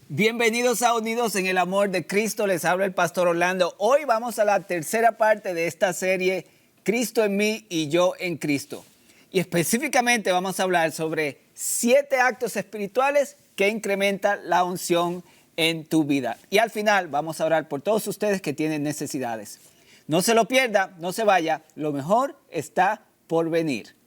Bienvenidos a Unidos en el Amor de Cristo, les habla el Pastor Orlando. Hoy vamos a la tercera parte de esta serie, Cristo en mí y yo en Cristo. Y específicamente vamos a hablar sobre 7 actos espirituales que incrementan la unción en tu vida. Y al final vamos a orar por todos ustedes que tienen necesidades. No se lo pierda, no se vaya, lo mejor está por venir.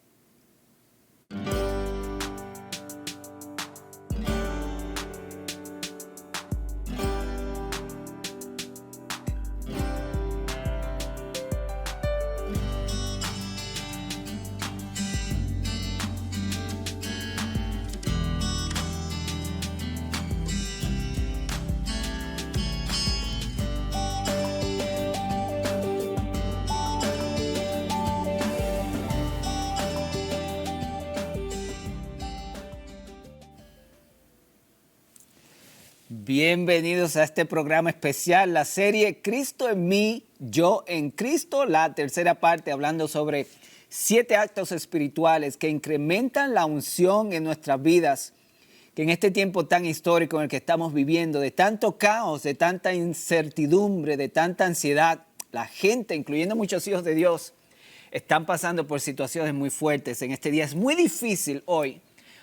Bienvenidos a este programa especial, la serie Cristo en mí, yo en Cristo, la tercera parte hablando sobre 7 actos espirituales que incrementan la unción en nuestras vidas, que en este tiempo tan histórico en el que estamos viviendo, de tanto caos, de tanta incertidumbre, de tanta ansiedad, la gente, incluyendo muchos hijos de Dios, están pasando por situaciones muy fuertes. En este día es muy difícil hoy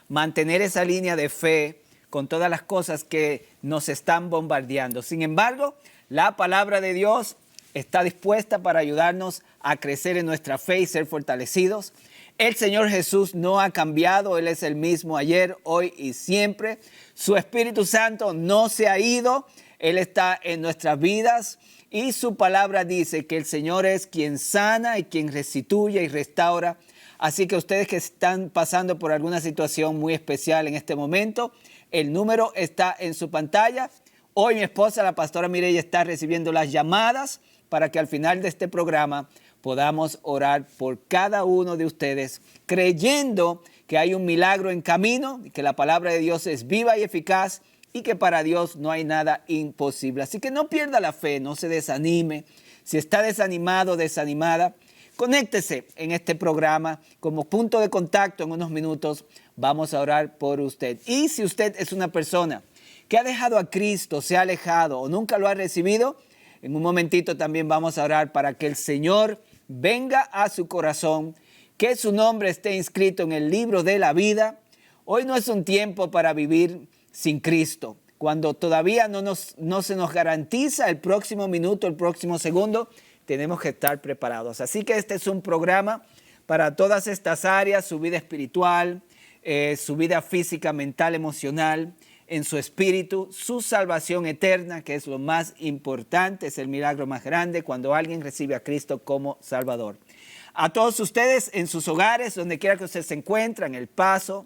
mantener esa línea de fe con todas las cosas que nos están bombardeando. Sin embargo, la palabra de Dios está dispuesta para ayudarnos a crecer en nuestra fe y ser fortalecidos. El Señor Jesús no ha cambiado, Él es el mismo ayer, hoy y siempre. Su Espíritu Santo no se ha ido, Él está en nuestras vidas y su palabra dice que el Señor es quien sana y quien restituye y restaura. Así que ustedes que están pasando por alguna situación muy especial en este momento, el número está en su pantalla. Hoy mi esposa, la pastora Mireya, está recibiendo las llamadas para que al final de este programa podamos orar por cada uno de ustedes, creyendo que hay un milagro en camino, que la palabra de Dios es viva y eficaz y que para Dios no hay nada imposible. Así que no pierda la fe, no se desanime. Si está desanimado, desanimada, conéctese en este programa como punto de contacto. En unos minutos vamos a orar por usted. Y si usted es una persona que ha dejado a Cristo, se ha alejado o nunca lo ha recibido, en un momentito también vamos a orar para que el Señor venga a su corazón, que su nombre esté inscrito en el libro de la vida. Hoy no es un tiempo para vivir sin Cristo. Cuando todavía no se nos garantiza el próximo minuto, el próximo segundo, tenemos que estar preparados. Así que este es un programa para todas estas áreas, su vida espiritual, su vida física, mental, emocional, en su espíritu, su salvación eterna, que es lo más importante, es el milagro más grande cuando alguien recibe a Cristo como Salvador. A todos ustedes en sus hogares, donde quiera que ustedes se encuentren, en El Paso,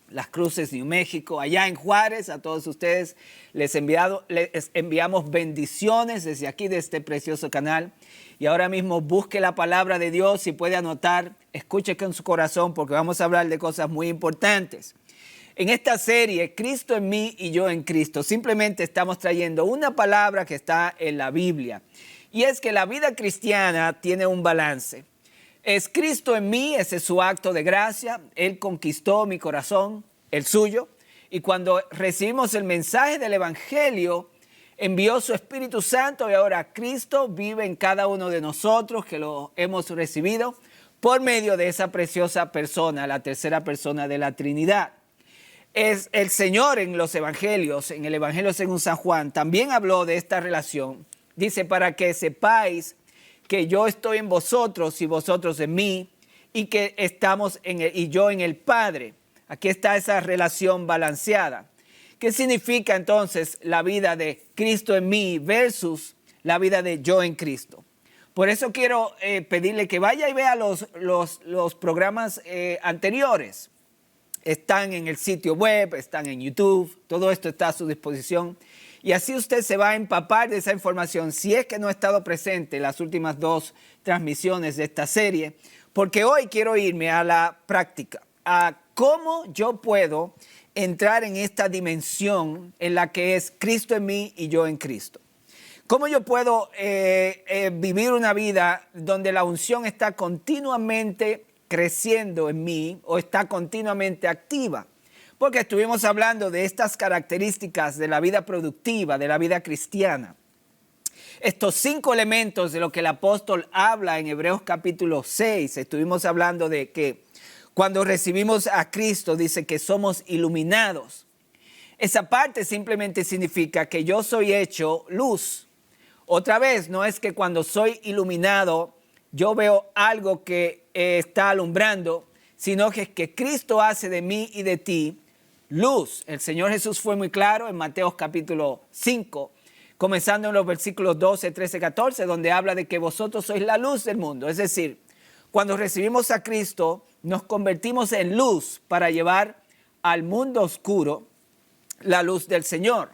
Las Cruces, New México, allá en Juárez, a todos ustedes les enviamos bendiciones desde aquí, de este precioso canal. Y ahora mismo busque la palabra de Dios, si puede anotar, escuche con su corazón, porque vamos a hablar de cosas muy importantes. En esta serie, Cristo en mí y yo en Cristo, simplemente estamos trayendo una palabra que está en la Biblia. Y es que la vida cristiana tiene un balance. Es Cristo en mí, ese es su acto de gracia. Él conquistó mi corazón, el suyo. Y cuando recibimos el mensaje del Evangelio, envió su Espíritu Santo y ahora Cristo vive en cada uno de nosotros que lo hemos recibido por medio de esa preciosa persona, la tercera persona de la Trinidad. Es el Señor en los Evangelios, en el Evangelio según San Juan, también habló de esta relación. Dice, para que sepáis que yo estoy en vosotros y vosotros en mí, y que estamos y yo en el Padre. Aquí está esa relación balanceada. ¿Qué significa entonces la vida de Cristo en mí versus la vida de yo en Cristo? Por eso quiero pedirle que vaya y vea los programas anteriores. Están en el sitio web, están en YouTube, todo esto está a su disposición. Y así usted se va a empapar de esa información si es que no ha estado presente en las últimas 2 transmisiones de esta serie. Porque hoy quiero irme a la práctica, a cómo yo puedo entrar en esta dimensión en la que es Cristo en mí y yo en Cristo. ¿Cómo yo puedo vivir una vida donde la unción está continuamente creciendo en mí o está continuamente activa? porque estuvimos hablando de estas características de la vida productiva, de la vida cristiana. Estos 5 elementos de lo que el apóstol habla en Hebreos capítulo 6, estuvimos hablando de que cuando recibimos a Cristo dice que somos iluminados. Esa parte simplemente significa que yo soy hecho luz. Otra vez, no es que cuando soy iluminado yo veo algo que está alumbrando, sino que es que Cristo hace de mí y de ti luz. El Señor Jesús fue muy claro en Mateo capítulo 5, comenzando en los versículos 12, 13, 14, donde habla de que vosotros sois la luz del mundo. Es decir, cuando recibimos a Cristo, nos convertimos en luz para llevar al mundo oscuro la luz del Señor.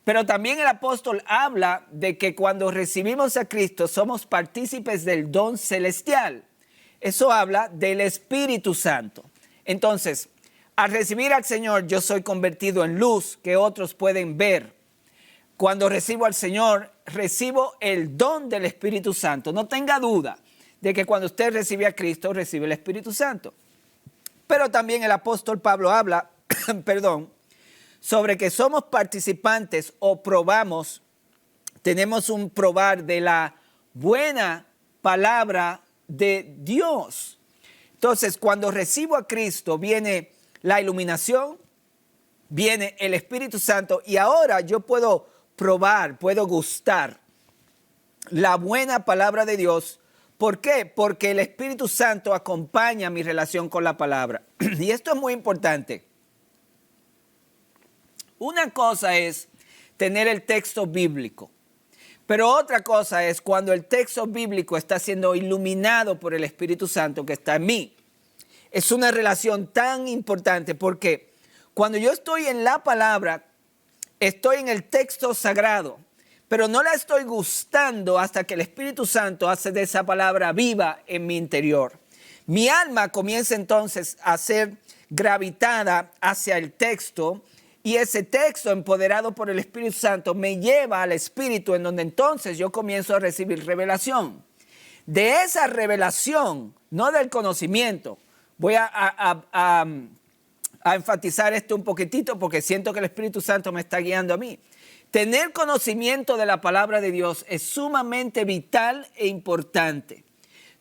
Pero también el apóstol habla de que cuando recibimos a Cristo somos partícipes del don celestial. Eso habla del Espíritu Santo. Entonces, al recibir al Señor, yo soy convertido en luz que otros pueden ver. Cuando recibo al Señor, recibo el don del Espíritu Santo. No tenga duda de que cuando usted recibe a Cristo, recibe el Espíritu Santo. Pero también el apóstol Pablo habla, sobre que somos participantes o probamos, tenemos un probar de la buena palabra de Dios. Entonces, cuando recibo a Cristo, viene la iluminación, viene el Espíritu Santo y ahora yo puedo probar, puedo gustar la buena palabra de Dios. ¿Por qué? Porque el Espíritu Santo acompaña mi relación con la palabra. Y esto es muy importante. Una cosa es tener el texto bíblico, pero otra cosa es cuando el texto bíblico está siendo iluminado por el Espíritu Santo que está en mí. Es una relación tan importante porque cuando yo estoy en la palabra, estoy en el texto sagrado, pero no la estoy gustando hasta que el Espíritu Santo hace de esa palabra viva en mi interior. Mi alma comienza entonces a ser gravitada hacia el texto y ese texto empoderado por el Espíritu Santo me lleva al Espíritu en donde entonces yo comienzo a recibir revelación. De esa revelación, no del conocimiento, voy a enfatizar esto un poquitito porque siento que el Espíritu Santo me está guiando a mí. Tener conocimiento de la palabra de Dios es sumamente vital e importante.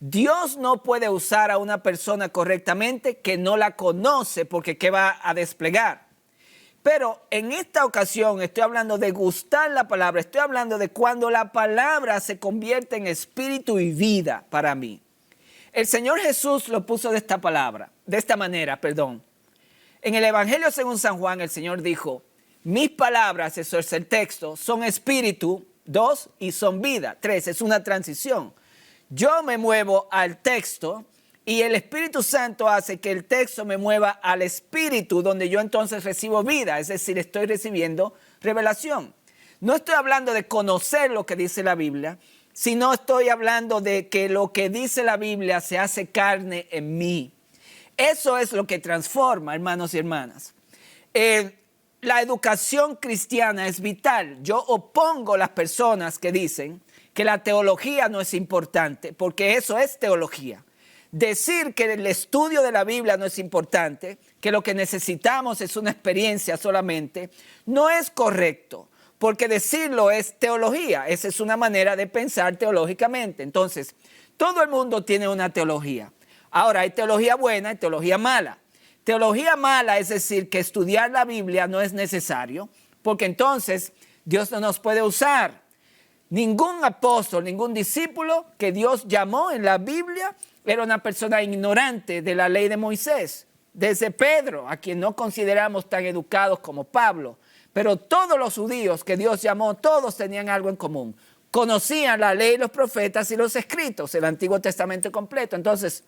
Dios no puede usar a una persona correctamente que no la conoce porque ¿qué va a desplegar? Pero en esta ocasión estoy hablando de gustar la palabra, estoy hablando de cuando la palabra se convierte en espíritu y vida para mí. El Señor Jesús lo puso de esta manera. En el Evangelio según San Juan, el Señor dijo, mis palabras, eso es el texto, son espíritu, 2, y son vida, 3, es una transición. Yo me muevo al texto y el Espíritu Santo hace que el texto me mueva al espíritu, donde yo entonces recibo vida, es decir, estoy recibiendo revelación. No estoy hablando de conocer lo que dice la Biblia, sino estoy hablando de que lo que dice la Biblia se hace carne en mí. Eso es lo que transforma, hermanos y hermanas. La educación cristiana es vital. Yo opongo a las personas que dicen que la teología no es importante, porque eso es teología. Decir que el estudio de la Biblia no es importante, que lo que necesitamos es una experiencia solamente, no es correcto, porque decirlo es teología. Esa es una manera de pensar teológicamente. Entonces, todo el mundo tiene una teología. Ahora, hay teología buena y teología mala. Teología mala es decir que estudiar la Biblia no es necesario, porque entonces Dios no nos puede usar. Ningún apóstol, ningún discípulo que Dios llamó en la Biblia era una persona ignorante de la ley de Moisés. Desde Pedro, a quien no consideramos tan educados como Pablo, pero todos los judíos que Dios llamó, todos tenían algo en común. Conocían la ley, los profetas y los escritos, el Antiguo Testamento completo. Entonces,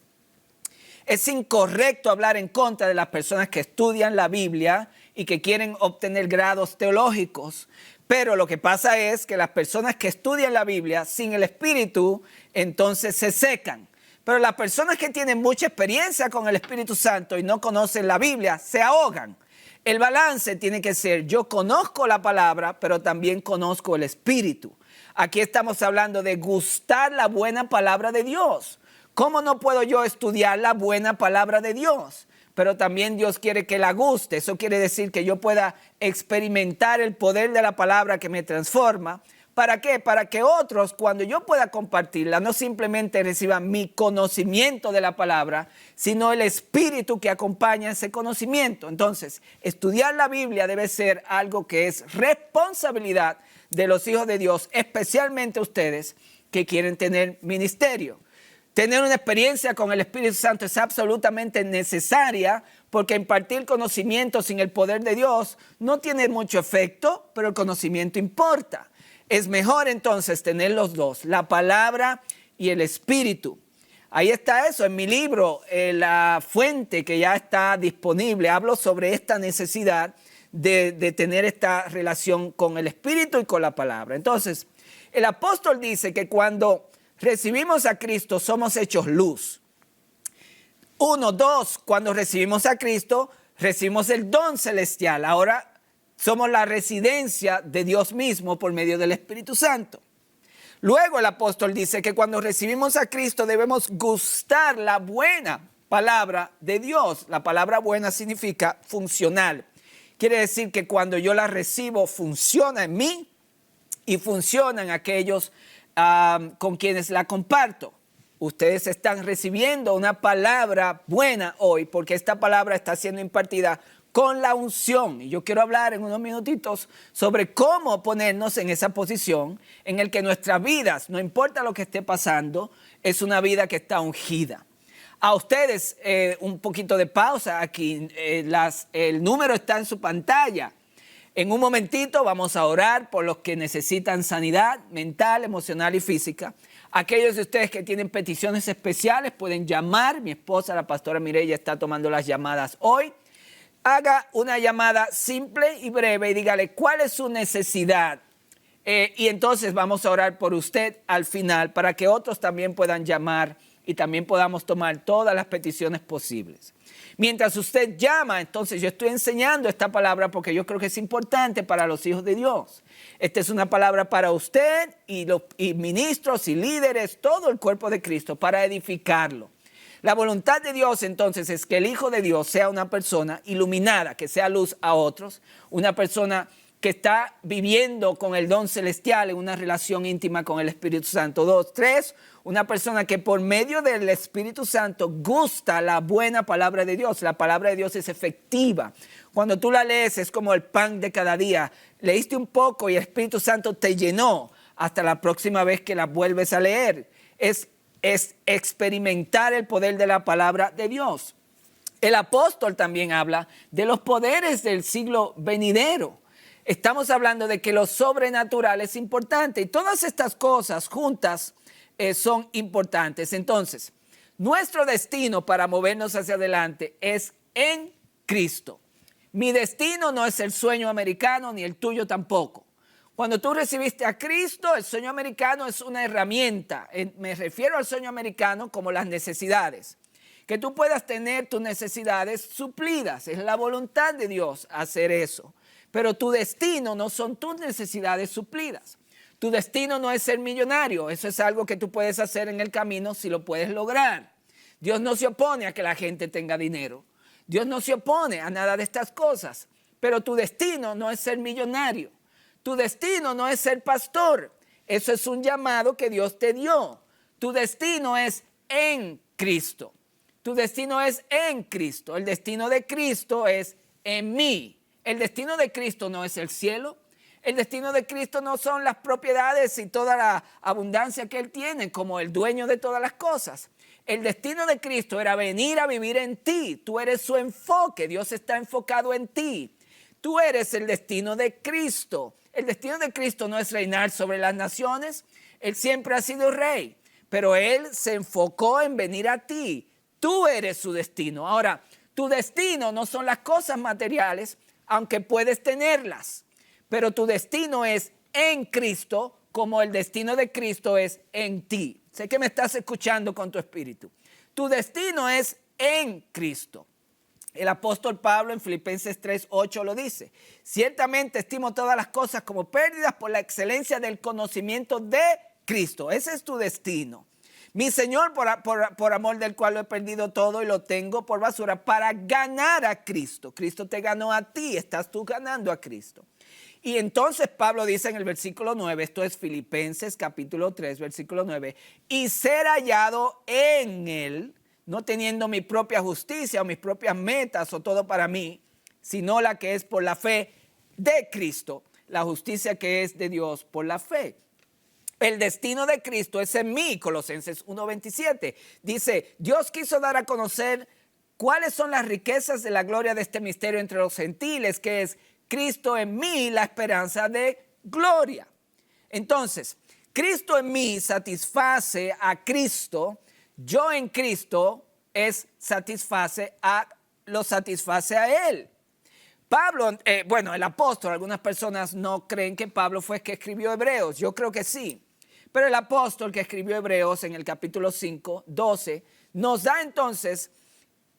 es incorrecto hablar en contra de las personas que estudian la Biblia y que quieren obtener grados teológicos. Pero lo que pasa es que las personas que estudian la Biblia sin el Espíritu, entonces se secan. Pero las personas que tienen mucha experiencia con el Espíritu Santo y no conocen la Biblia, se ahogan. El balance tiene que ser, yo conozco la palabra, pero también conozco el Espíritu. Aquí estamos hablando de gustar la buena palabra de Dios. ¿Cómo no puedo yo estudiar la buena palabra de Dios? pero también Dios quiere que la guste. Eso quiere decir que yo pueda experimentar el poder de la palabra que me transforma. ¿Para qué? Para que otros, cuando yo pueda compartirla, no simplemente reciban mi conocimiento de la palabra, sino el espíritu que acompaña ese conocimiento. Entonces, estudiar la Biblia debe ser algo que es responsabilidad de los hijos de Dios, especialmente ustedes que quieren tener ministerio. Tener una experiencia con el Espíritu Santo es absolutamente necesaria, porque impartir conocimiento sin el poder de Dios no tiene mucho efecto, pero el conocimiento importa. Es mejor entonces tener los dos, la palabra y el Espíritu. Ahí está eso, en mi libro, La Fuente, que ya está disponible, hablo sobre esta necesidad de tener esta relación con el Espíritu y con la palabra. Entonces, el apóstol dice que cuando recibimos a Cristo somos hechos luz. 1, 2, cuando recibimos a Cristo, recibimos el don celestial. Ahora somos la residencia de Dios mismo por medio del Espíritu Santo. Luego el apóstol dice que cuando recibimos a Cristo debemos gustar la buena palabra de Dios. La palabra buena significa funcional. Quiere decir que cuando yo la recibo funciona en mí y funciona en aquellos con quienes la comparto. Ustedes están recibiendo una palabra buena hoy porque esta palabra está siendo impartida con la unción. Y yo quiero hablar en unos minutitos sobre cómo ponernos en esa posición en el que nuestras vidas, no importa lo que esté pasando, es una vida que está ungida. A ustedes, un poquito de pausa aquí, el número está en su pantalla. En un momentito vamos a orar por los que necesitan sanidad mental, emocional y física. Aquellos de ustedes que tienen peticiones especiales pueden llamar. Mi esposa, la pastora Mireya, está tomando las llamadas hoy. Haga una llamada simple y breve y dígale cuál es su necesidad. Y entonces vamos a orar por usted al final para que otros también puedan llamar y también podamos tomar todas las peticiones posibles. Mientras usted llama, entonces yo estoy enseñando esta palabra porque yo creo que es importante para los hijos de Dios. Esta es una palabra para usted y ministros y líderes, todo el cuerpo de Cristo, para edificarlo. La voluntad de Dios entonces es que el Hijo de Dios sea una persona iluminada, que sea luz a otros, una persona que está viviendo con el don celestial en una relación íntima con el Espíritu Santo. 2, 3, una persona que por medio del Espíritu Santo gusta la buena palabra de Dios. La palabra de Dios es efectiva. Cuando tú la lees es como el pan de cada día. Leíste un poco y el Espíritu Santo te llenó hasta la próxima vez que la vuelves a leer. Es experimentar el poder de la palabra de Dios. El apóstol también habla de los poderes del siglo venidero. Estamos hablando de que lo sobrenatural es importante y todas estas cosas juntas son importantes. Entonces, nuestro destino para movernos hacia adelante es en Cristo. Mi destino no es el sueño americano ni el tuyo tampoco. Cuando tú recibiste a Cristo, el sueño americano es una herramienta. Me refiero al sueño americano como las necesidades. Que tú puedas tener tus necesidades suplidas. Es la voluntad de Dios hacer eso. Pero tu destino no son tus necesidades suplidas. Tu destino no es ser millonario. Eso es algo que tú puedes hacer en el camino si lo puedes lograr. Dios no se opone a que la gente tenga dinero. Dios no se opone a nada de estas cosas. Pero tu destino no es ser millonario. Tu destino no es ser pastor. Eso es un llamado que Dios te dio. Tu destino es en Cristo. Tu destino es en Cristo. El destino de Cristo es en mí. El destino de Cristo no es el cielo. El destino de Cristo no son las propiedades y toda la abundancia que Él tiene como el dueño de todas las cosas. El destino de Cristo era venir a vivir en ti. Tú eres su enfoque. Dios está enfocado en ti. Tú eres el destino de Cristo. El destino de Cristo no es reinar sobre las naciones. Él siempre ha sido rey, pero Él se enfocó en venir a ti. Tú eres su destino. Ahora, tu destino no son las cosas materiales, aunque puedes tenerlas, pero tu destino es en Cristo, como el destino de Cristo es en ti. Sé que me estás escuchando con tu espíritu. Tu destino es en Cristo. El apóstol Pablo en Filipenses 3:8 lo dice. Ciertamente estimo todas las cosas como pérdidas por la excelencia del conocimiento de Cristo. Ese es tu destino. Mi Señor, por amor del cual lo he perdido todo y lo tengo por basura, para ganar a Cristo. Cristo te ganó a ti, estás tú ganando a Cristo. Y entonces Pablo dice en el versículo 9, esto es Filipenses capítulo 3, versículo 9, y ser hallado en él, no teniendo mi propia justicia o mis propias metas o todo para mí, sino la que es por la fe de Cristo, la justicia que es de Dios por la fe. El destino de Cristo es en mí, Colosenses 1:27. Dice, Dios quiso dar a conocer cuáles son las riquezas de la gloria de este misterio entre los gentiles, que es Cristo en mí, la esperanza de gloria. Entonces, Cristo en mí satisface a Cristo, yo en Cristo lo satisface a Él. Pablo, el apóstol, algunas personas no creen que Pablo fue el que escribió Hebreos, yo creo que sí. Pero el apóstol que escribió Hebreos en el capítulo 5, 12, nos da entonces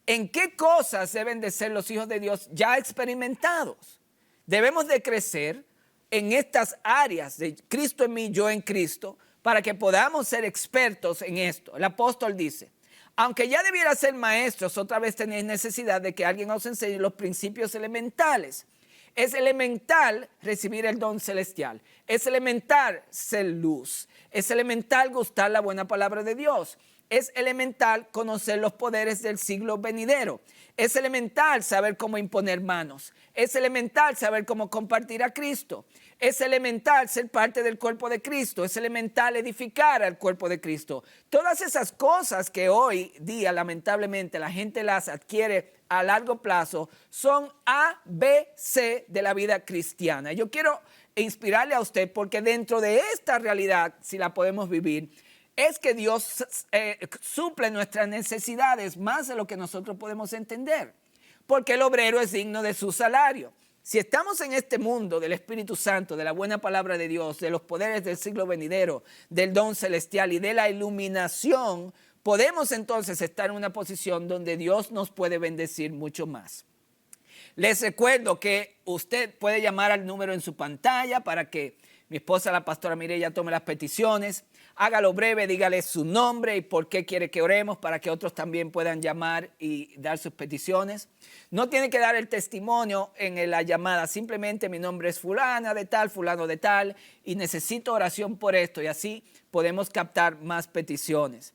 en qué cosas deben de ser los hijos de Dios ya experimentados. Debemos de crecer en estas áreas de Cristo en mí, yo en Cristo, para que podamos ser expertos en esto. El apóstol dice, aunque ya debiera ser maestros, otra vez tenéis necesidad de que alguien os enseñe los principios elementales. Es elemental recibir el don celestial. Es elemental ser luz. Es elemental gustar la buena palabra de Dios. Es elemental conocer los poderes del siglo venidero. Es elemental saber cómo imponer manos. Es elemental saber cómo compartir a Cristo. Es elemental ser parte del cuerpo de Cristo. Es elemental edificar al cuerpo de Cristo. Todas esas cosas que hoy día lamentablemente la gente las adquiere a largo plazo son A, B, C de la vida cristiana. Yo quiero inspirarle a usted porque dentro de esta realidad, si la podemos vivir, es que Dios suple nuestras necesidades más de lo que nosotros podemos entender, porque el obrero es digno de su salario. Si estamos en este mundo del Espíritu Santo, de la buena palabra de Dios, de los poderes del siglo venidero, del don celestial y de la iluminación, podemos entonces estar en una posición donde Dios nos puede bendecir mucho más. Les recuerdo que usted puede llamar al número en su pantalla para que mi esposa, la pastora Mireya, tome las peticiones. Hágalo breve, dígale su nombre y por qué quiere que oremos para que otros también puedan llamar y dar sus peticiones. No tiene que dar el testimonio en la llamada, simplemente mi nombre es fulana de tal, fulano de tal y necesito oración por esto y así podemos captar más peticiones.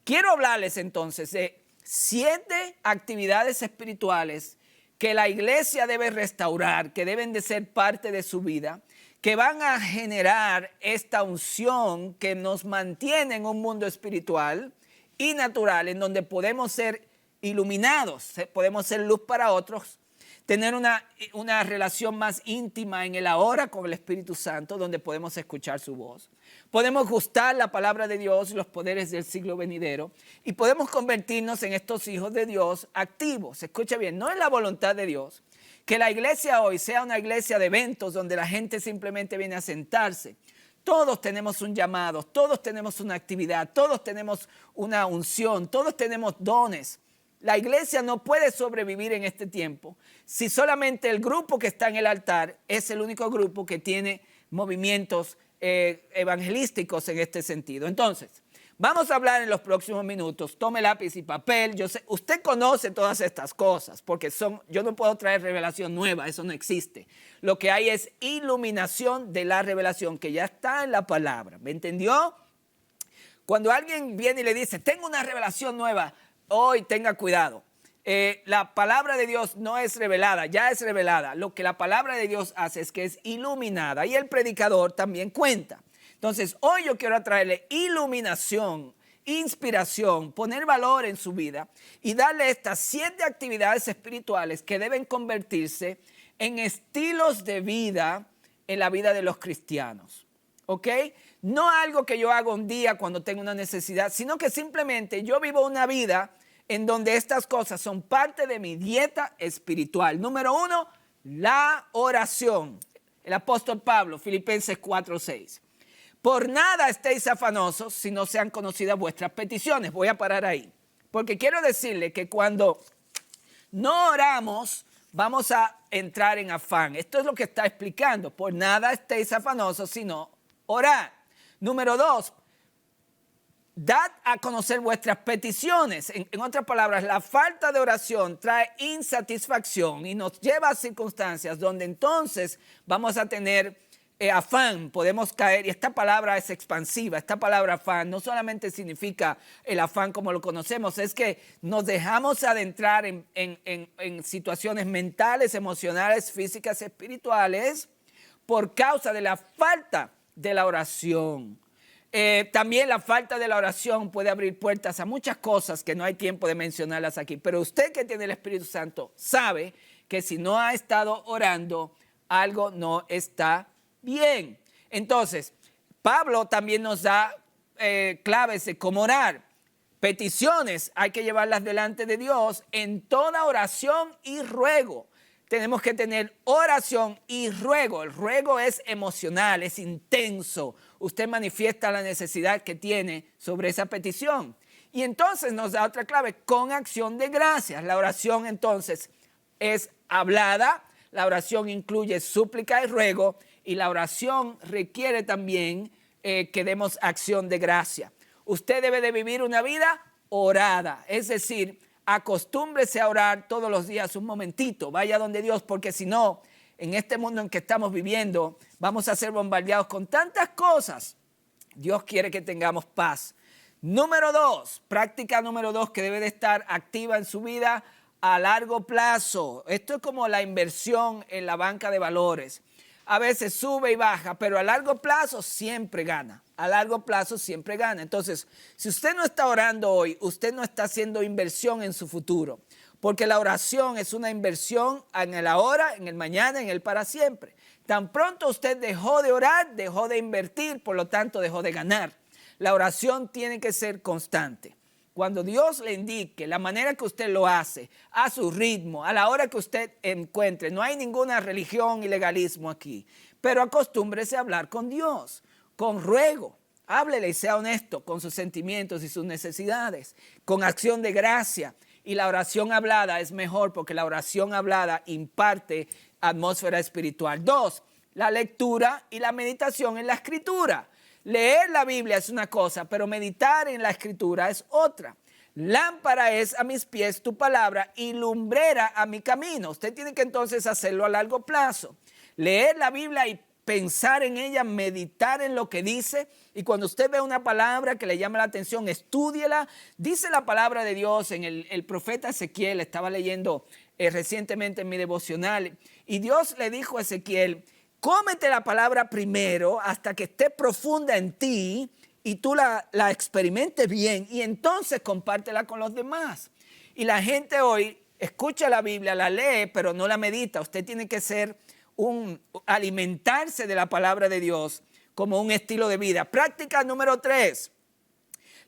Quiero hablarles entonces de 7 actividades espirituales que la iglesia debe restaurar, que deben de ser parte de su vida, que van a generar esta unción que nos mantiene en un mundo espiritual y natural, en donde podemos ser iluminados, podemos ser luz para otros, tener una relación más íntima en el ahora con el Espíritu Santo, donde podemos escuchar su voz. Podemos gustar la palabra de Dios y los poderes del siglo venidero y podemos convertirnos en estos hijos de Dios activos. Escucha bien, no es la voluntad de Dios que la iglesia hoy sea una iglesia de eventos donde la gente simplemente viene a sentarse. Todos tenemos un llamado, todos tenemos una actividad, todos tenemos una unción, todos tenemos dones. La iglesia no puede sobrevivir en este tiempo si solamente el grupo que está en el altar es el único grupo que tiene movimientos evangelísticos en este sentido. Entonces, vamos a hablar en los próximos minutos. Tome lápiz y papel. Yo sé, usted conoce todas estas cosas porque yo no puedo traer revelación nueva, eso no existe. Lo que hay es iluminación de la revelación que ya está en la palabra. ¿Me entendió? Cuando alguien viene y le dice, tengo una revelación nueva, hoy tenga cuidado. La palabra de Dios no es revelada, ya es revelada. Lo que la palabra de Dios hace es que es iluminada y el predicador también cuenta. Entonces, hoy yo quiero traerle iluminación, inspiración, poner valor en su vida y darle estas 7 actividades espirituales que deben convertirse en estilos de vida en la vida de los cristianos. ¿Ok? No algo que yo hago un día cuando tengo una necesidad, sino que simplemente yo vivo una vida en donde estas cosas son parte de mi dieta espiritual. Número 1, la oración. El apóstol Pablo, Filipenses 4:6. Por nada estéis afanosos si no sean conocidas vuestras peticiones. Voy a parar ahí. Porque quiero decirle que cuando no oramos, vamos a entrar en afán. Esto es lo que está explicando. Por nada estéis afanosos sino orar. Número 2, dad a conocer vuestras peticiones. En otras palabras, la falta de oración trae insatisfacción y nos lleva a circunstancias donde entonces vamos a tener afán, podemos caer, y esta palabra es expansiva, esta palabra afán no solamente significa el afán como lo conocemos, es que nos dejamos adentrar en situaciones mentales, emocionales, físicas, espirituales, por causa de la falta de la oración. También la falta de la oración puede abrir puertas a muchas cosas que no hay tiempo de mencionarlas aquí, pero usted que tiene el Espíritu Santo sabe que si no ha estado orando, algo no está bien. Entonces, Pablo también nos da claves de cómo orar. Peticiones hay que llevarlas delante de Dios en toda oración y ruego. Tenemos que tener oración y ruego. El ruego es emocional, es intenso. Usted manifiesta la necesidad que tiene sobre esa petición. Y entonces nos da otra clave, con acción de gracias. La oración entonces es hablada, la oración incluye súplica y ruego, y la oración requiere también que demos acción de gracia. Usted debe de vivir una vida orada, es decir, acostúmbrese a orar todos los días un momentito, vaya donde Dios, porque si no, en este mundo en que estamos viviendo, vamos a ser bombardeados con tantas cosas. Dios quiere que tengamos paz. Número 2, práctica número 2 que debe de estar activa en su vida a largo plazo. Esto es como la inversión en la banca de valores. A veces sube y baja, pero a largo plazo siempre gana. A largo plazo siempre gana. Entonces, si usted no está orando hoy, usted no está haciendo inversión en su futuro. Porque la oración es una inversión en el ahora, en el mañana, en el para siempre. Tan pronto usted dejó de orar, dejó de invertir, por lo tanto dejó de ganar. La oración tiene que ser constante. Cuando Dios le indique la manera que usted lo hace, a su ritmo, a la hora que usted encuentre, no hay ninguna religión y legalismo aquí, pero acostúmbrese a hablar con Dios, con ruego. Háblele y sea honesto con sus sentimientos y sus necesidades, con acción de gracia. Y la oración hablada es mejor porque la oración hablada imparte atmósfera espiritual. 2, la lectura y la meditación en la Escritura. Leer la Biblia es una cosa, pero meditar en la Escritura es otra. Lámpara es a mis pies tu palabra y lumbrera a mi camino. Usted tiene que entonces hacerlo a largo plazo. Leer la Biblia y pensar en ella, meditar en lo que dice. Y cuando usted ve una palabra que le llama la atención, estúdiela. Dice la palabra de Dios en el profeta Ezequiel, estaba leyendo recientemente en mi devocional, y Dios le dijo a Ezequiel: cómete la palabra primero hasta que esté profunda en ti y tú la experimentes bien y entonces compártela con los demás. Y la gente hoy escucha la Biblia, la lee, pero no la medita. Usted tiene que alimentarse de la palabra de Dios como un estilo de vida. Práctica número 3.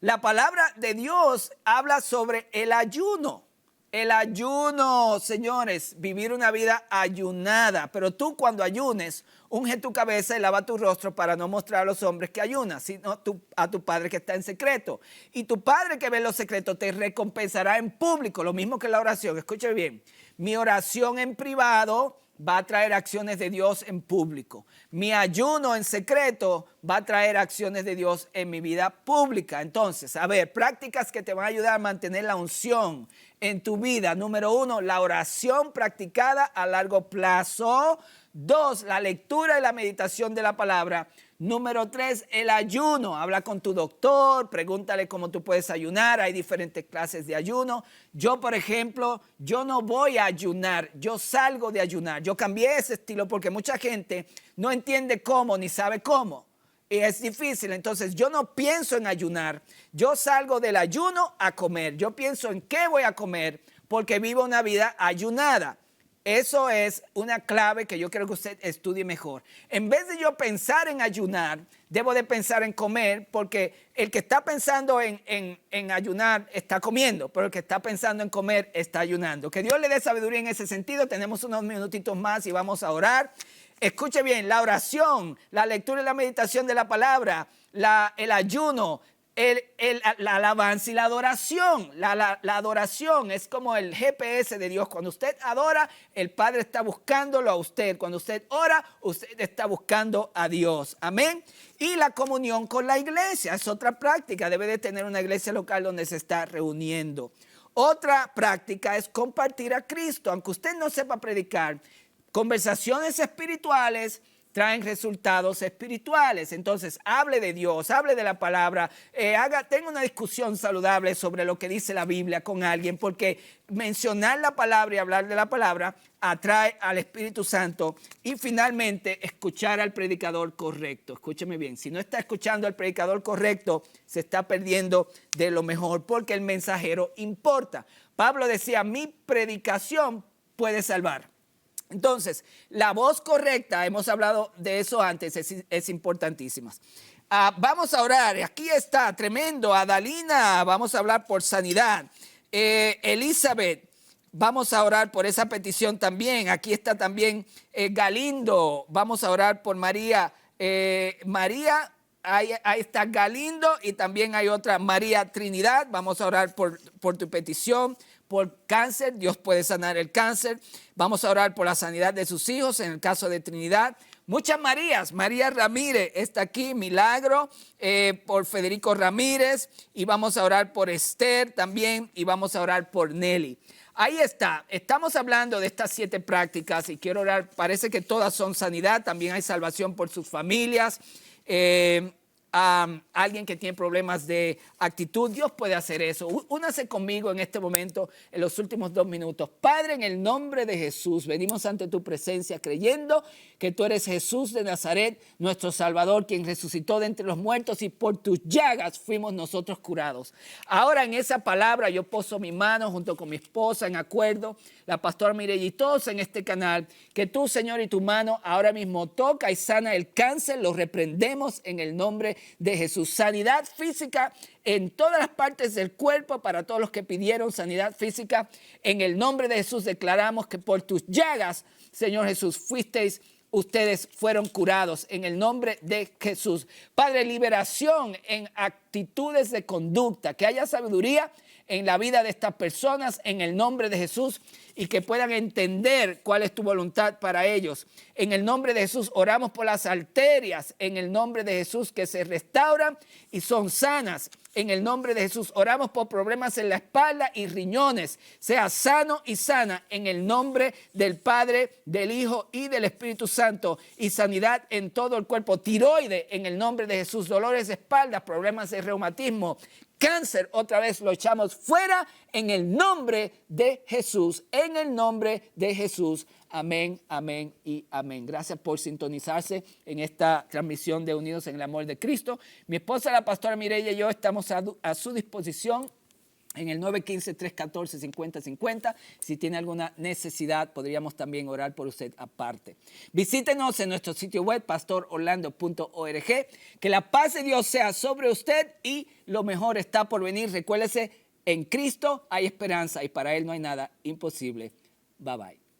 La palabra de Dios habla sobre el ayuno. El ayuno, señores, vivir una vida ayunada. Pero tú cuando ayunes, unge tu cabeza y lava tu rostro para no mostrar a los hombres que ayunas, sino a tu Padre que está en secreto. Y tu Padre que ve en los secretos te recompensará en público, lo mismo que la oración. Escuche bien, mi oración en privado va a traer acciones de Dios en público. Mi ayuno en secreto va a traer acciones de Dios en mi vida pública. Entonces, a ver, prácticas que te van a ayudar a mantener la unción en tu vida. Número 1, la oración practicada a largo plazo. 2, la lectura y la meditación de la palabra. Número 3, el ayuno. Habla con tu doctor, pregúntale cómo tú puedes ayunar. Hay diferentes clases de ayuno. Yo, por ejemplo, yo no voy a ayunar, yo salgo de ayunar. Yo cambié ese estilo porque mucha gente no entiende cómo ni sabe cómo. Y es difícil, entonces yo no pienso en ayunar. Yo salgo del ayuno a comer. Yo pienso en qué voy a comer porque vivo una vida ayunada. Eso es una clave que yo quiero que usted estudie mejor. En vez de yo pensar en ayunar, debo de pensar en comer, porque el que está pensando en ayunar está comiendo, pero el que está pensando en comer está ayunando. Que Dios le dé sabiduría en ese sentido. Tenemos unos minutitos más y vamos a orar. Escuche bien, la oración, la lectura y la meditación de la palabra, el ayuno, la alabanza y la adoración. La adoración es como el GPS de Dios. Cuando usted adora, el Padre está buscándolo a usted. Cuando usted ora, usted está buscando a Dios. Amén. Y la comunión con la iglesia es otra práctica. Debe de tener una iglesia local donde se está reuniendo. Otra práctica es compartir a Cristo. Aunque usted no sepa predicar, conversaciones espirituales traen resultados espirituales. Entonces, hable de Dios, hable de la palabra, tenga una discusión saludable sobre lo que dice la Biblia con alguien, porque mencionar la palabra y hablar de la palabra atrae al Espíritu Santo. Y finalmente, escuchar al predicador correcto. Escúcheme bien, si no está escuchando al predicador correcto, se está perdiendo de lo mejor, porque el mensajero importa. Pablo decía, mi predicación puede salvar. Entonces, la voz correcta, hemos hablado de eso antes, es importantísima. Vamos a orar, aquí está, tremendo, Adalina, vamos a hablar por sanidad. Elizabeth, vamos a orar por esa petición también. Aquí está también Galindo, vamos a orar por María. María, ahí está Galindo y también hay otra, María Trinidad, vamos a orar por tu petición. Por cáncer, Dios puede sanar el cáncer. Vamos a orar por la sanidad de sus hijos en el caso de Trinidad. Muchas Marías. María Ramírez está aquí, milagro. Por Federico Ramírez. Y vamos a orar por Esther también. Y vamos a orar por Nelly. Ahí está. Estamos hablando de estas 7 prácticas y quiero orar. Parece que todas son sanidad. También hay salvación por sus familias. Alguien que tiene problemas de actitud, Dios puede hacer eso. Únase conmigo en este momento, en los últimos 2 minutos. Padre, en el nombre de Jesús, venimos ante tu presencia creyendo que tú eres Jesús de Nazaret, nuestro Salvador, quien resucitó de entre los muertos y por tus llagas fuimos nosotros curados. Ahora en esa palabra yo poso mi mano junto con mi esposa en acuerdo, la pastora Mireya y todos en este canal, que tú, Señor, y tu mano ahora mismo toca y sana el cáncer, lo reprendemos en el nombre de Jesús. Sanidad física en todas las partes del cuerpo para todos los que pidieron sanidad física. En el nombre de Jesús declaramos que por tus llagas, Señor Jesús, ustedes fueron curados en el nombre de Jesús. Padre, liberación en actitudes de conducta, que haya sabiduría en la vida de estas personas en el nombre de Jesús y que puedan entender cuál es tu voluntad para ellos. En el nombre de Jesús oramos por las arterias, en el nombre de Jesús que se restauran y son sanas. En el nombre de Jesús oramos por problemas en la espalda y riñones, sea sano y sana en el nombre del Padre, del Hijo y del Espíritu Santo, y sanidad en todo el cuerpo. Tiroides en el nombre de Jesús, dolores de espalda, problemas de reumatismo, cáncer, otra vez lo echamos fuera en el nombre de Jesús, en el nombre de Jesús. Amén, amén y amén. Gracias por sintonizarse en esta transmisión de Unidos en el Amor de Cristo. Mi esposa, la pastora Mireya y yo estamos a su disposición en el 915-314-5050. Si tiene alguna necesidad, podríamos también orar por usted aparte. Visítenos en nuestro sitio web, pastororlando.org. Que la paz de Dios sea sobre usted y lo mejor está por venir. Recuérdese, en Cristo hay esperanza y para Él no hay nada imposible. Bye bye.